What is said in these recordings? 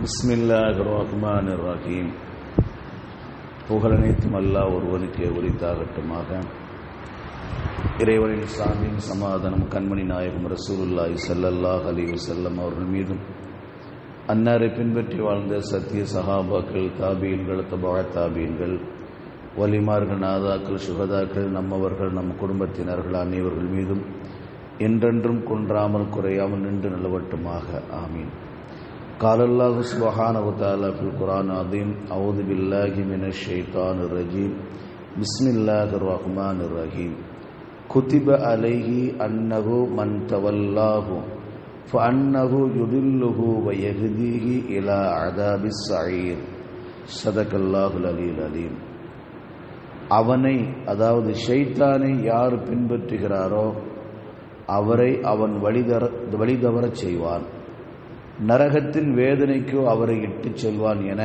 பிஸ்மில்லாஹிர் ரஹ்மானிர் ரஹீம். புகழனைத்தும் அல்லாஹ் ஒருவனுக்கே உரித்தாகட்டுமாக. இறைவனின் சாந்தியும் சமாதானம் கண்மணி நாயகம் ரசூலுல்லாஹி ஸல்லல்லாஹு அலைஹி வஸல்லம் அவர்கள் மீதும், அன்னாரை பின்பற்றி வாழ்ந்த சத்திய சஹாபாக்கள், தாபீன்கள், தபா தாபீன்கள், வலிமார்கள், நாதாக்கள், சுகதாக்கள், நம்மவர்கள், நம் குடும்பத்தினர்கள் அனைவர்கள் மீதும் என்றென்றும் குன்றாமல் குறையாமல் நின்று நிலவட்டுமாக. ஆமீன். قال الله سبحانه وتعالى في القرآن العظيم: أعوذ بالله من الشيطان الرجيم بسم الله الرحمن الرحيم كتب عليه أنه من تولاه فأنه يضله ويهديه إلى عذاب السعير. صدق الله العلي العليم. அவனை, அதாவது ஷைத்தானை யார் பின்பற்றுகிறாரோ அவரை அவன் வழிதவறச் செய்வான், நரகத்தின் வேதனைக்கோ அவரை இட்டுச் செல்வான் என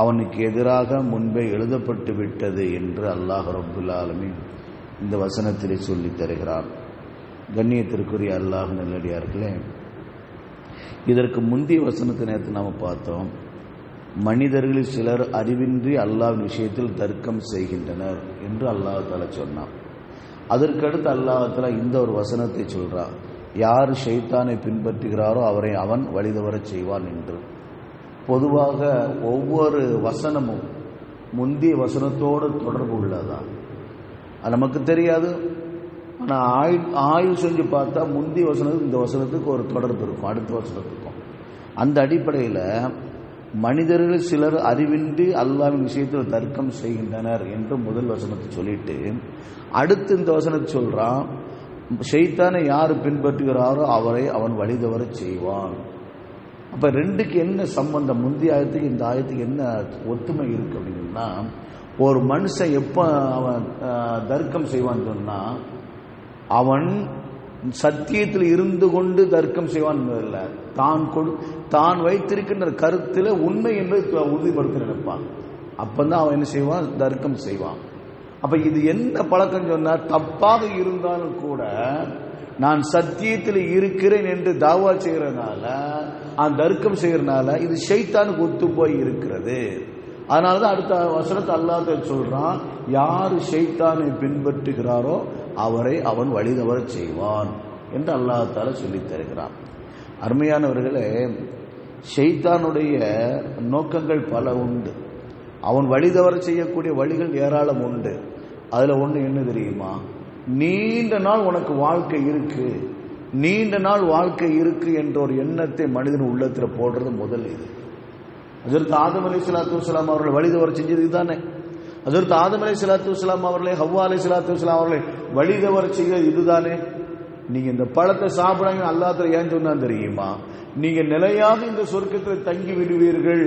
அவனுக்கு எதிராக முன்பே எழுதப்பட்டு விட்டது என்று அல்லாஹ் ரப்புல் ஆலமீன் இந்த வசனத்திலே சொல்லித் தருகிறான். கண்ணியத்திற்குரிய அல்லாஹ் நல்லடியார்களே, இதற்கு முந்தைய வசனத்தை நேற்று நாம் பார்த்தோம். மனிதர்களில் சிலர் அறிவின்றி அல்லாஹ்வின் விஷயத்தில் தர்க்கம் செய்கின்றனர் என்று அல்லாஹ் தஆலா சொன்னான். அதற்கடுத்து அல்லாஹ் தஆலா இந்த ஒரு வசனத்தை சொல்றான்: யார் ஷைத்தானை பின்பற்றுகிறாரோ அவரை அவன் வழிதவறச் செய்வான் என்று. பொதுவாக ஒவ்வொரு வசனமும் முந்தைய வசனத்தோடு தொடர்பு உள்ளதான். அது நமக்கு தெரியாது. ஆனால் ஆய்வு செஞ்சு பார்த்தா முந்தைய வசனத்துக்கு இந்த வசனத்துக்கு ஒரு தொடர்பு இருக்கும், அடுத்த வசனத்துக்கும். அந்த அடிப்படையில் மனிதர்கள் சிலர் அறிவின்றி அல்லாஹ்வின் விஷயத்தில் தர்க்கம் செய்கின்றனர் என்று முதல் வசனத்தை சொல்லிட்டு, அடுத்து இந்த வசனத்தை சொல்றான்: ஷைத்தானை யார் பின்பற்றுகிறாரோ அவரை அவன் வழிதவறச் செய்வான். அப்ப ரெண்டுக்கு என்ன சம்பந்தம்? முந்தைய ஆயத்துக்கு இந்த ஆயத்துக்கு என்ன ஒத்துமை இருக்கு அப்படின்னா, ஒரு மனுஷன் எப்ப அவன் தர்க்கம் செய்வான்னு சொன்னா, அவன் சத்தியத்தில் இருந்து கொண்டு தர்க்கம் செய்வான் இல்லை, தான் வைத்திருக்கின்ற கருத்தில் உண்மை என்பதை உறுதிப்படுத்த நினைப்பான். அப்பதான் அவன் என்ன செய்வான்? தர்க்கம் செய்வான். அப்ப இது என்ன பழக்கம் சொன்னா, தப்பாக இருந்தாலும் கூட நான் சத்தியத்தில் இருக்கிறேன் என்று தாவா செய்யறதுனால, அந்த தர்க்கம் செய்யறதுனால இது ஷைத்தானுக்கு ஒத்து போய் இருக்கிறது. அதனாலதான் அடுத்த வசனத்தை அல்லாஹ் சொல்றான்: யாரு ஷைத்தானை பின்பற்றுகிறாரோ அவரை அவன் வழிதவறச் செய்வான் என்று அல்லாஹ் தஆலா சொல்லித் தருகிறான். அருமையானவர்களே, ஷைத்தானுடைய நோக்கங்கள் பல உண்டு. அவன் வழிதவற செய்யக்கூடிய வழிகள் ஏராளம் உண்டு. அதுல ஒண்ணு என்ன தெரியுமா? நீண்ட நாள் உனக்கு வாழ்க்கை இருக்கு, நீண்ட நாள் வாழ்க்கை இருக்கு என்ற ஒரு எண்ணத்தை மனிதன் உள்ளத்தில் போடுறது முதல். இது ஹஜ்ரத் ஆதம் அலைஹிஸ்ஸலாத்து வஸ்ஸலாம் அவர்களை வழிதவற செஞ்சது இதுதானே. ஹஜ்ரத் ஆதம் அலைஹிஸ்ஸலாத்து வஸ்ஸலாம் அவர்களை, ஹவ்வா அலைஹிஸ்ஸலாத்து வஸ்ஸலாம் அவர்களை வழிதவற செய்தது இதுதானே. நீங்க இந்த பழத்தை சாப்பிடாங்க அல்லாஹ் தஆலா ஏன் சொன்னான் தெரியுமா? நீங்க நிலையாக இந்த சொர்க்கத்தில் தங்கி விடுவீர்கள்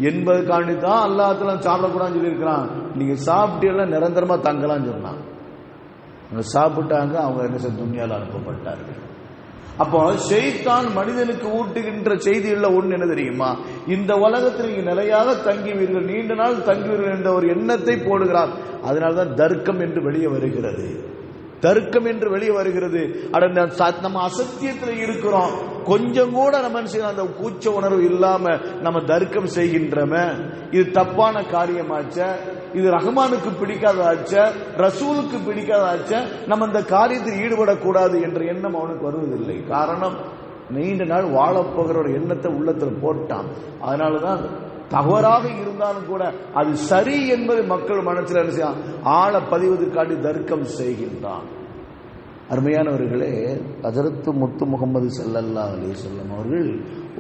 என்பதற்காண்டி தான் அல்லாஹ் தஆலா சாப்பிடக்கூடாதுன்னு சொல்லியிருக்கிறான். நீங்க சாப்பிட்டீங்கன்னா நிரந்தரமா தங்கலாம்னு சொன்னான். சாப்பிட்டாங்க, அவங்க என்ன செய்ய துன்யால அனுப்பப்பட்டார்கள். அப்போ ஷைத்தான் மனிதனுக்கு ஊட்டுகின்ற செய்தியுள்ள ஒன்று என்ன தெரியுமா? இந்த உலகத்தில் நீங்க நிலையாக தங்குவீர்கள், நீண்ட நாள் தங்குவீர்கள் என்ற ஒரு எண்ணத்தை போடுகிறார். அதனால்தான் தர்க்கம் என்று வெளியே வருகிறது. தர்க்கம் என்று வெளியே வருகிறது. நம்ம அசத்தியத்தில் இருக்கிறோம், கொஞ்சம் கூட நம்ம அந்த கூச்ச உணர்வு இல்லாம நம்ம தர்க்கம் செய்கின்றோமே, இது தப்பான காரியமாச்ச, இது ரஹ்மானுக்கு பிடிக்காதாச்ச, ரசூலுக்கு பிடிக்காதாச்ச, நம்ம இந்த காரியத்தில் ஈடுபடக்கூடாது என்ற எண்ணம் அவனுக்கு வருவதில்லை. காரணம், நீண்ட நாள் வாழப்போகிற ஒரு எண்ணத்தை உள்ளத்தில் போட்டான். அதனாலதான் தவறாக இருந்தாலும் கூட அது சரி என்பது மக்கள் மனசில் என்ன செய்ய ஆழ பதிவதற்காண்டி தர்க்கம் செய்கின்றான். அருமையானவர்களே, ஹஜ்ரத் முத்து முகமது ஸல்லல்லாஹு அலைஹி வஸல்லம் அவர்கள்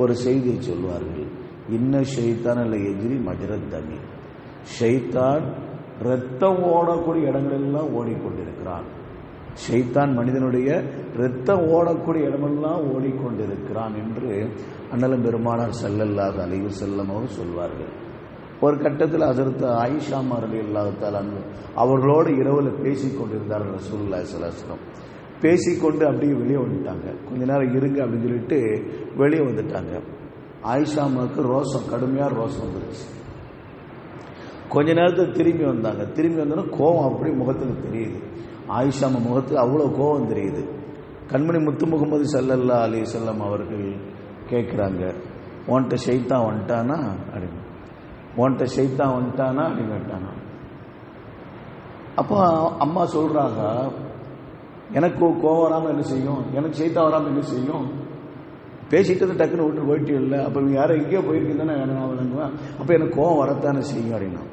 ஒரு செய்தியை சொல்வார்கள்: இன்ன ஷைத்தான் எஜ்ரி மஜ்ரத் தமி. ஷைத்தான் ரத்தம் ஓடக்கூடிய இடங்களெல்லாம் ஓடிக்கொண்டிருக்கிறான். ஷைத்தான் மனிதனுடைய ரத்தம் ஓடக்கூடிய இடமெல்லாம் ஓடிக்கொண்டிருக்கிறான் என்று அண்ணலம் பெருமானார் ஸல்லல்லாஹு அலைஹி வஸல்லம் அவர்கள் சொல்வார்கள். ஒரு கட்டத்தில் ஹஜ்ரத் ஆயிஷா ரலியல்லாஹு தஆலா அவர்களோடு இரவுல பேசிக் கொண்டிருந்தார்கள் ரசூலுல்லாஹி ஸல்லல்லாஹு அலைஹி வஸல்லம். பேசிக்கொண்டு அப்படியே வெளியே வந்துட்டாங்க. கொஞ்ச நேரம் இருங்க அப்படின்னு சொல்லிட்டு வெளியே வந்துட்டாங்க. ஆயிஷாமாவுக்கு ரோசம், கடுமையா ரோசம் வந்துருச்சு. கொஞ்ச நேரத்தில் திரும்பி வந்தாங்க. திரும்பி வந்தோன்னா கோபம் அப்படி முகத்தில் தெரியுது. ஆயிஷாமா முகத்தில் அவ்வளோ கோபம் தெரியுது. கண்மணி முத்து முகமது ஸல்லல்லாஹு அலைஹி வஸல்லம் அவர்கள் கேட்குறாங்க: உன்கிட்ட ஷைத்தான் வந்துட்டானா அப்படின்னு, உன்கிட்ட ஷைத்தான் வந்துட்டானா அப்படின்னு கேட்டானா. அப்போ அம்மா சொல்றாங்க, எனக்கு கோவம் வராமல் என்ன செய்யும், எனக்கு ஷைத்தான் வராமல் என்ன செய்யும், பேசிட்டு டக்குன்னு விட்டு போயிட்டு இல்லை, அப்போ இவங்க யாரும் எங்கேயோ போயிருக்கீங்க தானே நான் விளங்குவேன், அப்போ எனக்கு கோவம் வரத்தானே செய்யும் அப்படின்னா.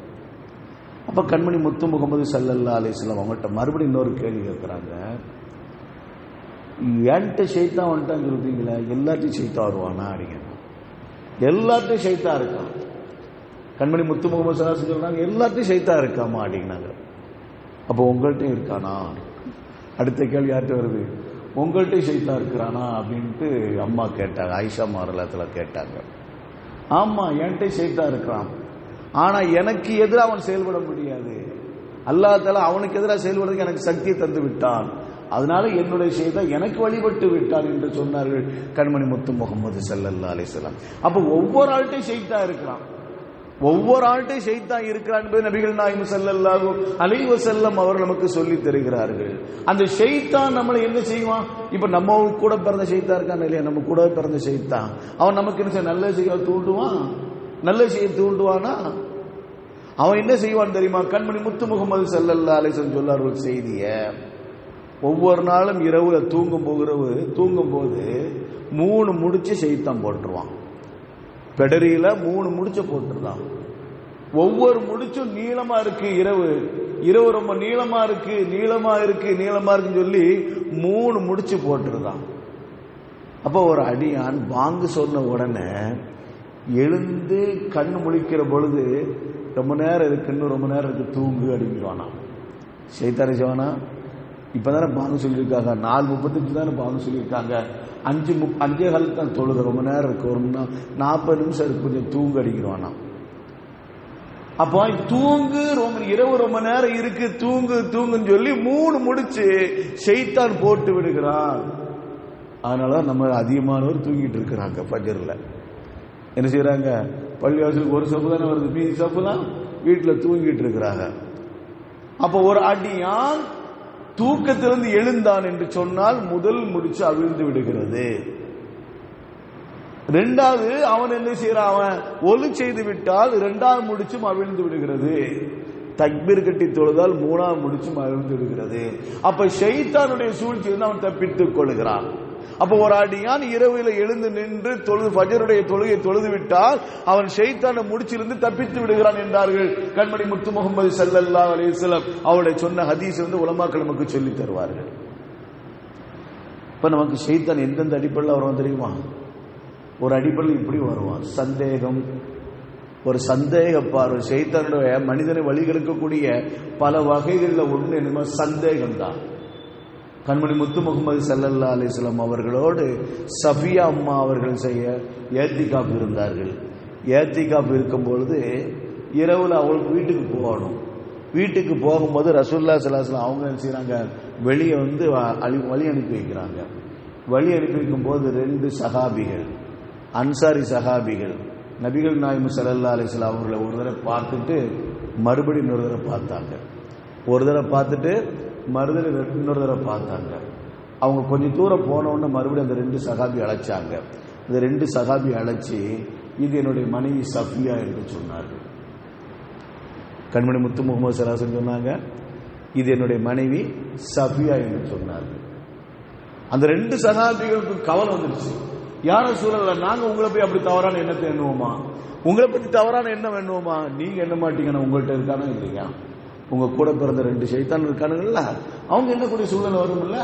அப்போ கண்மணி முத்து முகமது ஸல்லல்லாஹு அலைஹி வஸல்லம் அவங்கள்ட்ட மறுபடியும் இன்னொரு கேள்வி கேட்குறாங்க. என்கிட்ட ஷைத்தான் வந்துட்டான்னு சொல்றீங்களா, எல்லாத்தையும் ஷைத்தான் வருவானா அப்படிங்க. எல்லாத்தையும் ஷைத்தான் இருக்கான். கண்மணி முத்து முகமது ஸல்லல்லாஹு அலைஹி வஸல்லம் சொல்றாங்க, எல்லாத்தையும் ஷைத்தான் இருக்காமா அப்படின்னாங்க. அப்போ உங்கள்கிட்டையும் இருக்கானா? அடுத்த கேள்வி யார்கிட்ட வருது, உங்கள்கிட்ட ஷைத்தான் இருக்கிறானா அப்படின்ட்டு அம்மா கேட்டாங்க, ஆயிஷா மாரலத்தில் கேட்டாங்க. ஆமா, என்கிட்ட ஷைத்தான் இருக்கிறான், ஆனா எனக்கு எதிராக அவன் செயல்பட முடியாது. அல்லாஹ் தஆலா அவனுக்கு எதிராக செயல்படுறதுக்கு எனக்கு சக்தியை தந்து விட்டான், அதனால என்னுடைய ஷைத்தான் எனக்கு வழிபட்டு விட்டான் என்று சொன்னார்கள் கண்மணி முத்து முகமது ஸல்லல்லாஹு அலைஹி வஸல்லம். அப்ப ஒவ்வொரு ஆள்கிட்டையும் ஷைத்தான் இருக்கிறான், ஒவ்வொரு ஆள்கிட்டையும் ஷைத்தான் இருக்கிறான் என்பது நபிகள் நாயகம் ஸல்லல்லாஹு அலைஹி வஸல்லம் அவர்கள் நமக்கு சொல்லி தருகிறார்கள். அந்த ஷைத்தான் நம்மளை என்ன செய்வான், இப்ப நம்ம கூட பிறந்த ஷைத்தான் இருக்கான் இல்லையா, நம்ம கூட பிறந்த ஷைத்தான் அவன் நமக்கு என்ன செய்ய, நல்ல செய்ய தூண்டுவான், நல்ல செய்ய தூண்டுவானா, அவன் என்ன செய்வான் தெரியுமா? கண்மணி முத்து முகமது ஸல்லல்லாஹு அலைஹி வஸல்லம் சொல்லார்கள் செய்திய, ஒவ்வொரு நாளும் இரவுல தூங்கும் போது 3 முடிச்சு ஷைத்தான் போட்டுருவான், பெடரியில 3 முடிச்ச போட்டுருந்தான். ஒவ்வொரு முடிச்சும் நீளமா இருக்கு, இரவு ரொம்ப நீளமா இருக்குன்னு சொல்லி 3 முடிச்சு போட்டுருந்தான். அப்போ ஒரு அடியான் பாங்கு சொன்ன உடனே எழுந்து கண் முழிக்கிற பொழுது ரொம்ப நேரம் இருக்கு, இன்னும் ரொம்ப நேரம் இருக்கு, தூங்கு அப்படிங்கிறானா. ஷைத்தான் செய்வானா? இப்பதானே பாங்கு சொல்லியிருக்காங்க, 4:35 தானே பாங்கு சொல்லியிருக்காங்க, 5:15 தான் தொழுக, ரொம்ப நேரம் இருக்கு, ஒரு 40 நிமிஷம் இருக்கு, கொஞ்சம் தூங்கு அடிக்கிறானா. அப்போ தூங்கு, இரவு ரொம்ப நேரம் இருக்கு, தூங்குன்னு சொல்லி 3 முடிச்சு ஷைத்தான் போட்டு விடுகிறான். அதனாலதான் நம்ம அதிகமானவர் தூங்கிட்டு இருக்கிறாங்க. ஃபஜ்ர்ல என்ன செய்யறாங்க, பள்ளிவாசலுக்கு ஒரு சப்பு தானே வருது, மீதி சப்புலாம் வீட்டில் தூங்கிட்டு இருக்கிறாங்க. அப்போ ஒரு அடியான் தூக்கத்திலிருந்து எழுந்தான் என்று சொன்னால் முதல் முடிச்சு அவிழ்ந்து விடுகிறது. 2வது அவன் என்ன செய்யறான், அவன் ஒலு செய்து விட்டால் 2வது முடிச்சும் அவிழ்ந்து விடுகிறது. தக்பீர் கட்டி தொழுதால் 3வது முடிச்சும் அவிழ்ந்து விடுகிறது. அப்ப ஷைத்தானுடைய சூழ்ச்சியிலிருந்து அவன் தப்பித்துக் கொள்கிறான். அப்ப ஒரு அடியான் இரவில் எழுந்து நின்று ஃபஜ்ருடைய தொழுகை தொழுது விட்டால் அவன் ஷைத்தான முடிச்சிலிருந்து தப்பித்து விடுகிறான் என்றார்கள் கண்மணி முத்து முகமது ஸல்லல்லாஹு அலைஹி வஸல்லம். அவருடைய சொன்ன ஹதீஸ் உலமாக்கள் நமக்கு சொல்லி தருவார்கள். இப்ப நமக்கு ஷைத்தான் எந்தெந்த அடிப்படையில் வருவான் தெரியுமா? ஒரு அடிப்படையில் இப்படி வருவான், சந்தேகம், ஒரு சந்தேக பார்வை. ஷைத்தானுடைய மனிதனை வழிகெடுக்கக்கூடிய பல வகைகளில் ஒன்று என்னமோ சந்தேகம் தான். கண்மணி முத்து முகமது ஸல்லல்லாஹு அலைஹி வஸல்லம் அவர்களோடு சஃபியா அம்மா அவர்கள் செய்ய ஏத்திகாப் இருந்தார்கள். ஏத்திகாப் இருக்கும் பொழுது இரவுல அவங்களுக்கு வீட்டுக்கு போகணும். வீட்டுக்கு போகும்போது ரசூலுல்லாஹி ஸல்லல்லாஹு அலைஹி வஸல்லம் அவங்க என்ன செய்யறாங்க, வெளியே வழி அனுப்பி வைக்கிறாங்க. வழி அனுப்பி வைக்கும் போது 2 சஹாபிகள், அன்சாரி சஹாபிகள் நபிகள் நாயகம் ஸல்லல்லாஹு அலைஹி வஸல்லம் அவர்களை ஒரு தடவை பார்த்துட்டு மறுபடியும் இன்னொரு தடவை பார்த்தாங்க. ஒரு தடவை பார்த்துட்டு மறுதல் இன்னொரு தடவை பார்த்தாங்க. அவங்க கொஞ்சம் தூரம் போன உடனே மறுபடியும் அந்த 2 சஹாபி அழைச்சாங்க. இந்த 2 சஹாபி அழைச்சி இது என்னுடைய மனைவி சஃபியா என்று சொன்னார்கள். கண்மணி முத்து முகமது ஸல்லல்லாஹு அலைஹி வஸல்லம் சொன்னாங்க, இது என்னுடைய மனைவி சஃபியா என்று சொன்னார்கள். அந்த 2 சஹாபிகளுக்கு கவலை வந்துருச்சு. யார சூழல்ல நாங்க உங்களை போய் அப்படி தவறான எண்ணத்தை எண்ணுவோமா, உங்களை பத்தி தவறான எண்ணம் எண்ணுவோமா? நீங்க என்ன மாட்டீங்கன்னா உங்கள்கிட்ட இருக்கானா இல்லையா? உங்க கூட பிறந்த 2 ஷைத்தான் இருக்கானுங்கல்ல, அவங்க என்னக்கூடிய சூழல் வரும்ல.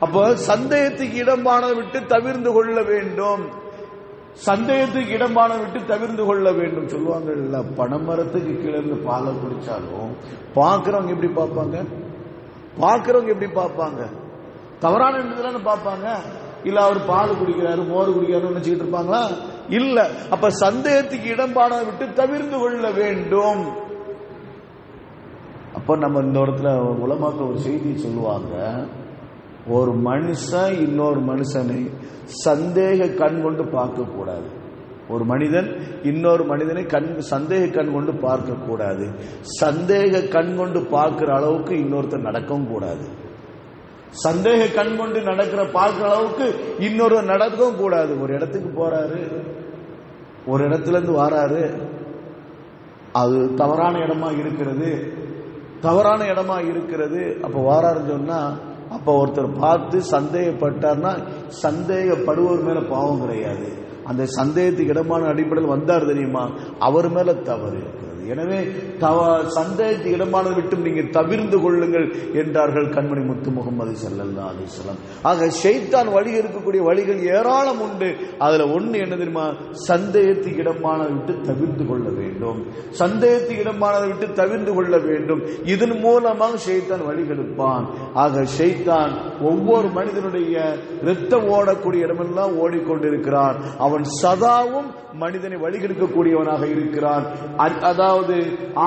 அப்ப சந்தேகத்துக்கு இடம்பான விட்டு தவிர்ந்து கொள்ள வேண்டும், சந்தேகத்துக்கு இடம்பான விட்டு தவிர்ந்து கொள்ள வேண்டும் சொல்லுவாங்கல்ல. பனைமரத்துக்கு கீழே இருந்து பாலை குடிச்சாலும் பாக்குறவங்க எப்படி பார்ப்பாங்க? தவறான எண்ணத்துல பார்ப்பாங்க. இல்ல அவர் பால் குடிக்கிறாரு, மோர் குடிக்கிறாரு நினைச்சுக்கிட்டு இருப்பாங்களா? இல்ல. அப்ப சந்தேகத்துக்கு இடம்பான விட்டு தவிர்ந்து கொள்ள வேண்டும். அப்ப நம்ம இந்த இடத்துல உலமாக்கள் ஒரு செய்தி சொல்லுவாங்க, ஒரு மனுஷன் இன்னொரு மனுஷனை சந்தேக கண் கொண்டு பார்க்க கூடாது. ஒரு மனிதன் இன்னொரு மனிதனை சந்தேக கண் கொண்டு பார்க்க கூடாது. சந்தேக கண் கொண்டு பார்க்கிற அளவுக்கு இன்னொருத்தர் நடக்கவும் கூடாது. சந்தேக கண் கொண்டு பார்க்கிற அளவுக்கு இன்னொரு நடக்கவும் கூடாது. ஒரு இடத்துக்கு போறாரு, ஒரு இடத்துல இருந்து வாராரு, அது தவறான இடமா இருக்கிறது. அப்ப வாராருன்னு சொன்னா, அப்ப ஒருத்தர் பார்த்து சந்தேகப்பட்டார்னா, சந்தேகப்படுவோர் மேல பாவம் கிடையாது. அந்த சந்தேகத்துக்கு இடமான அடிப்படையில் வந்தார் தெரியுமா, அவர் மேல தவறு இருக்கிறது. எனவே சந்தேகத்துக்கு இடமானதை விட்டு நீங்க தவிர்ந்து கொள்ளுங்கள் என்றார்கள் கண்மணி முத்து முகமது ஸல்லல்லாஹு அலைஹி வஸல்லம். ஆக ஷைத்தான் வழி இருக்கக்கூடிய வழிகள் ஏராளம் உண்டு. அதுல ஒண்ணு என்ன தெரியுமா, சந்தேகத்துக்கு இடமானதை விட்டு தவிர்த்து கொள்ள வேண்டும். இதன் மூலமாக ஷைத்தான் வழிகெடுப்பான். ஆக ஷைத்தான் ஒவ்வொரு மனிதனுடைய இரத்தம் ஓடக்கூடிய இடமெல்லாம் ஓடிக்கொண்டிருக்கிறான். அவன் சதாவும் மனிதனை வழிகெடுக்கக்கூடியவனாக இருக்கிறான். அதாவது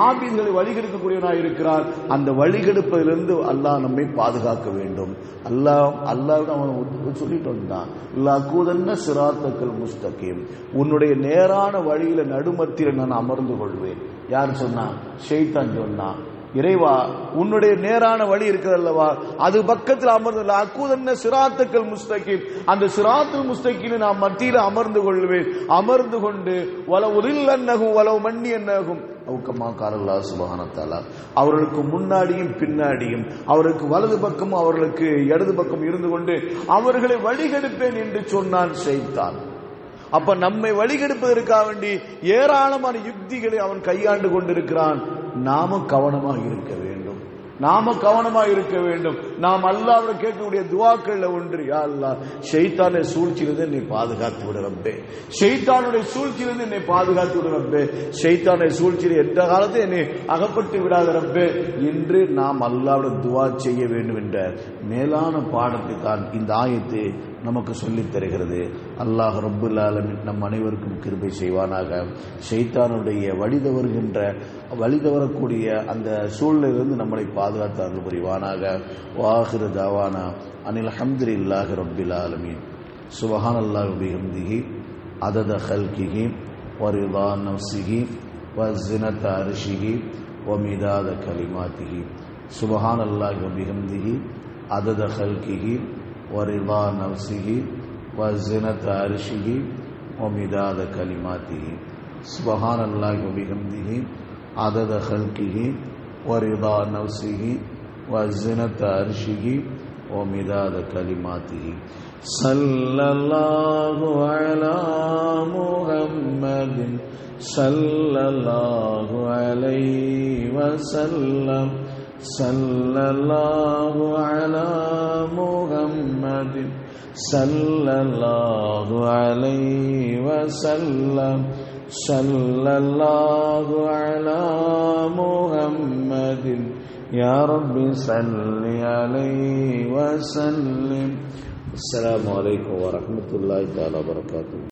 ஆபீன்களை வழிகெடுக்கக்கூடியவனாக இருக்கிறான். அந்த வழிகெடுப்பதிலிருந்து அல்லாஹ் நம்மை பாதுகாக்க வேண்டும். அல்லாஹ் அவன் சொல்லிட்டு வந்தான், லகுதன்ன சிராத்தக்கல் முஸ்தகீம், உன்னுடைய நேரான வழியில நடுமத்தியில் நான் அமர்ந்து கொள்வேன். யார் சொன்னா? ஷைத்தான் சொன்னான். இறைவா, உன்னுடைய நேரான வழி இருக்கிறதல்லவா, அது பக்கத்தில் அமர்ந்து அக்கூதன்ன சிராத்துக்கள் முஸ்தகீம், அந்த சிராத்துல் முஸ்தகீம் நான் மத்தியில் அமர்ந்து கொள்வேன். அமர்ந்து கொண்டு வலவு மண்ணி என்னகும் அவர்களுக்கு முன்னாடியும் பின்னாடியும், அவர்களுக்கு வலது பக்கமும் அவர்களுக்கு இடது பக்கம் இருந்து கொண்டு அவர்களை வழிகெடுப்பேன் என்று சொன்னான் ஷைத்தான். அப்ப நம்மை வழிகெடுப்பதற்காக வேண்டி ஏராளமான யுக்திகளை அவன் கையாண்டு கொண்டிருக்கிறான். நாம கவனமாக இருக்க வேண்டும். நாம் அல்லாஹ்விடம் கேட்கக்கூடிய துஆக்கள்ல ஒன்று, யா அல்லாஹ், ஷைத்தானை சூழ்ச்சியிலிருந்து என்னை பாதுகாத்து விடு ரப்பே, ஷைத்தானுடைய சூழ்ச்சியிலிருந்து என்னை பாதுகாத்து விடு ரப்பே, ஷைத்தானுடைய சூழ்ச்சியில் எந்த காலத்தில் என்னை அகப்பட்டு விடாத ரப்பே என்று நாம் அல்லாஹ்விடம் துஆ செய்ய வேண்டும் என்ற மேலான பாடத்தை தான் இந்த ஆயத்து நமக்கு சொல்லித் தருகிறது. அல்லாஹ் ரப்புல் ஆலமீன் நம் அனைவருக்கும் கிருபை செய்வானாக. ஷைத்தானுடைய வழி தவறக்கூடிய அந்த சூழ்நிலையிலிருந்து நம்மளை பாதுகாத்தார்கள் புரிவானாக. வாஹிரு தாவானா அனில் ஹம்துலில்லாஹி ரப்பில் ஆலமீன். சுப்ஹானல்லாஹி வ பிஹம்திஹி அதத ஹல்கிஹி வ ரிதா நஃப்ஸிஹி வ ஸினத அர்ஷிஹி வ மிதாத கலிமாத்திஹி. சுப்ஹானல்லாஹி வ பிஹம்திஹி அதத ஹல்கிஹி ورضا نفسه وزنة عرشه ومداد كلماته. سبحان الله وبحمده عدد خلقه ورضا نفسه وزنة عرشه ومداد كلماته. صلى الله على محمد صلى الله عليه وسلم. صلى الله على محمد صلى الله عليه وسلم. صلى الله على محمد يا رب صل عليه وسلم. السلام عليكم ورحمة الله تعالى وبركاته.